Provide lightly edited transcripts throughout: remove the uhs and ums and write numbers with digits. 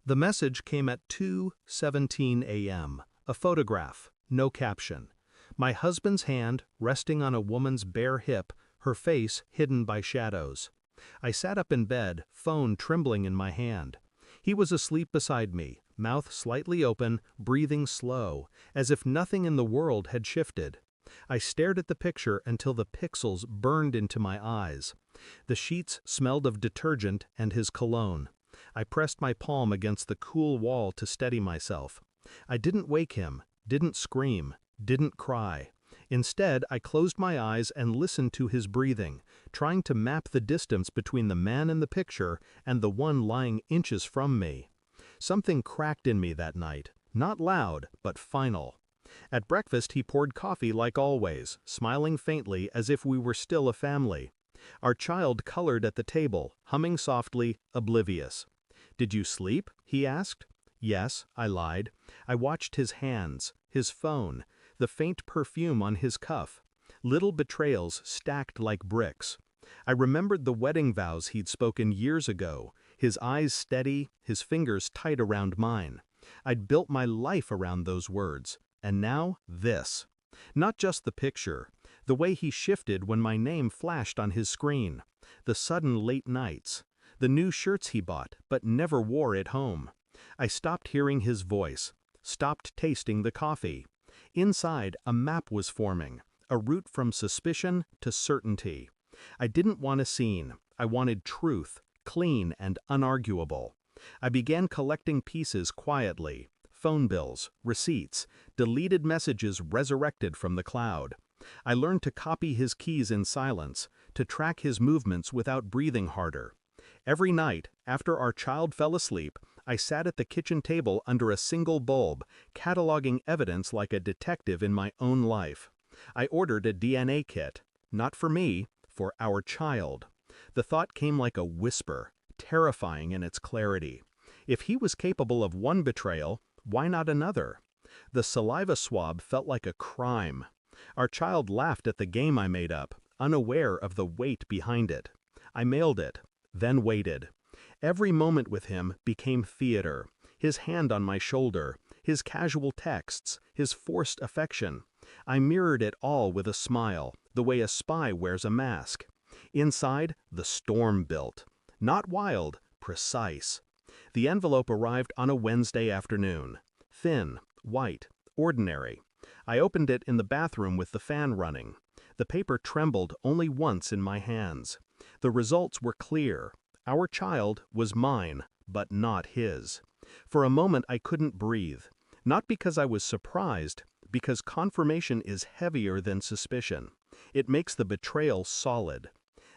The message came at 2:17 a.m. A photograph, no caption. My husband's hand resting on a woman's bare hip, her face hidden by shadows. I sat up in bed, phone trembling in my hand. He was asleep beside me, mouth slightly open, breathing slow, as if nothing in the world had shifted. I stared at the picture until the pixels burned into my eyes. The sheets smelled of detergent and his cologne. I pressed my palm against the cool wall to steady myself. I didn't wake him, didn't scream, didn't cry. Instead, I closed my eyes and listened to his breathing, trying to map the distance between the man in the picture and the one lying inches from me. Something cracked in me that night, not loud, but final. At breakfast, he poured coffee like always, smiling faintly as if we were still a family. Our child colored at the table, humming softly, oblivious. "Did you sleep?" he asked. "Yes," I lied. I watched his hands, his phone, the faint perfume on his cuff. Little betrayals stacked like bricks. I remembered the wedding vows he'd spoken years ago, his eyes steady, his fingers tight around mine. I'd built my life around those words, and now this. Not just the picture, the way he shifted when my name flashed on his screen, the sudden late nights, the new shirts he bought but never wore at home. I stopped hearing his voice, stopped tasting the coffee. Inside, a map was forming, a route from suspicion to certainty. I didn't want a scene, I wanted truth, clean and unarguable. I began collecting pieces quietly, phone bills, receipts, deleted messages resurrected from the cloud. I learned to copy his keys in silence, to track his movements without breathing harder. Every night, after our child fell asleep, I sat at the kitchen table under a single bulb, cataloging evidence like a detective in my own life. I ordered a DNA kit, not for me, for our child. The thought came like a whisper, terrifying in its clarity. If he was capable of one betrayal, why not another? The saliva swab felt like a crime. Our child laughed at the game I made up, unaware of the weight behind it. I mailed it, then waited. Every moment with him became theater, his hand on my shoulder, his casual texts, his forced affection. I mirrored it all with a smile, the way a spy wears a mask. Inside, the storm built. Not wild, precise. The envelope arrived on a Wednesday afternoon. Thin, white, ordinary. I opened it in the bathroom with the fan running. The paper trembled only once in my hands. The results were clear. Our child was mine, but not his. For a moment I couldn't breathe. Not because I was surprised, because confirmation is heavier than suspicion. It makes the betrayal solid.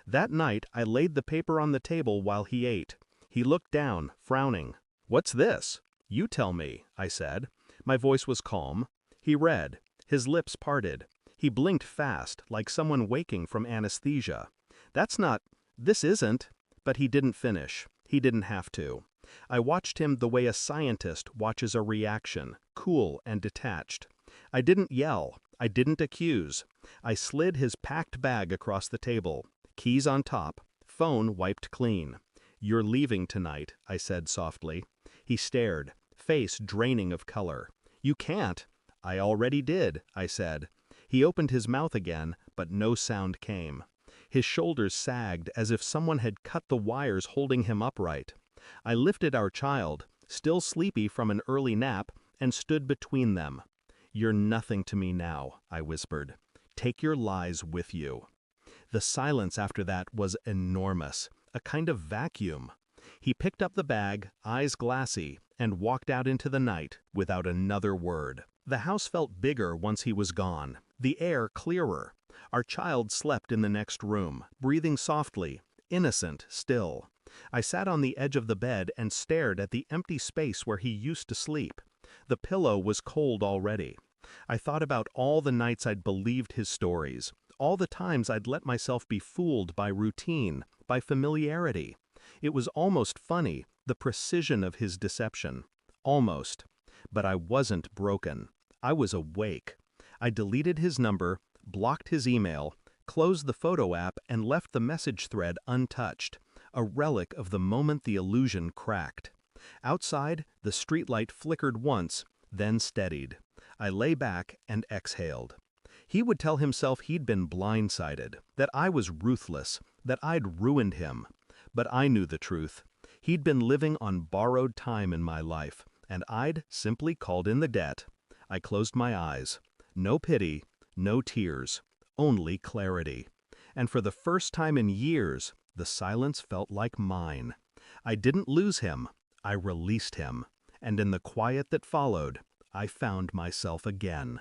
That night I laid the paper on the table while he ate. He looked down, frowning. "What's this?" "You tell me," I said. My voice was calm. He read. His lips parted. He blinked fast, like someone waking from anesthesia. This isn't." But he didn't finish. He didn't have to. I watched him the way a scientist watches a reaction, cool and detached. I didn't yell. I didn't accuse. I slid his packed bag across the table. Keys on top. Phone wiped clean. "You're leaving tonight," I said softly. He stared, face draining of color. "You can't." "I already did," I said. He opened his mouth again, but no sound came. His shoulders sagged as if someone had cut the wires holding him upright. I lifted our child, still sleepy from an early nap, and stood between them. "You're nothing to me now," I whispered. "Take your lies with you." The silence after that was enormous, a kind of vacuum. He picked up the bag, eyes glassy, and walked out into the night without another word. The house felt bigger once he was gone, the air clearer. Our child slept in the next room, breathing softly, innocent still. I sat on the edge of the bed and stared at the empty space where he used to sleep. The pillow was cold already. I thought about all the nights I'd believed his stories, all the times I'd let myself be fooled by routine, by familiarity. It was almost funny, the precision of his deception. Almost. But I wasn't broken. I was awake. I deleted his number, blocked his email, closed the photo app, and left the message thread untouched, a relic of the moment the illusion cracked. Outside, the streetlight flickered once, then steadied. I lay back and exhaled. He would tell himself he'd been blindsided, that I was ruthless, that I'd ruined him. But I knew the truth. He'd been living on borrowed time in my life, and I'd simply called in the debt. I closed my eyes. No pity, no tears, only clarity. And for the first time in years, the silence felt like mine. I didn't lose him, I released him. And in the quiet that followed, I found myself again.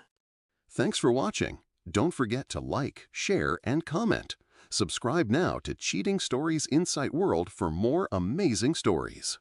Thanks for watching. Don't forget to like, share, and comment. Subscribe now to Cheating Stories Insight World for more amazing stories.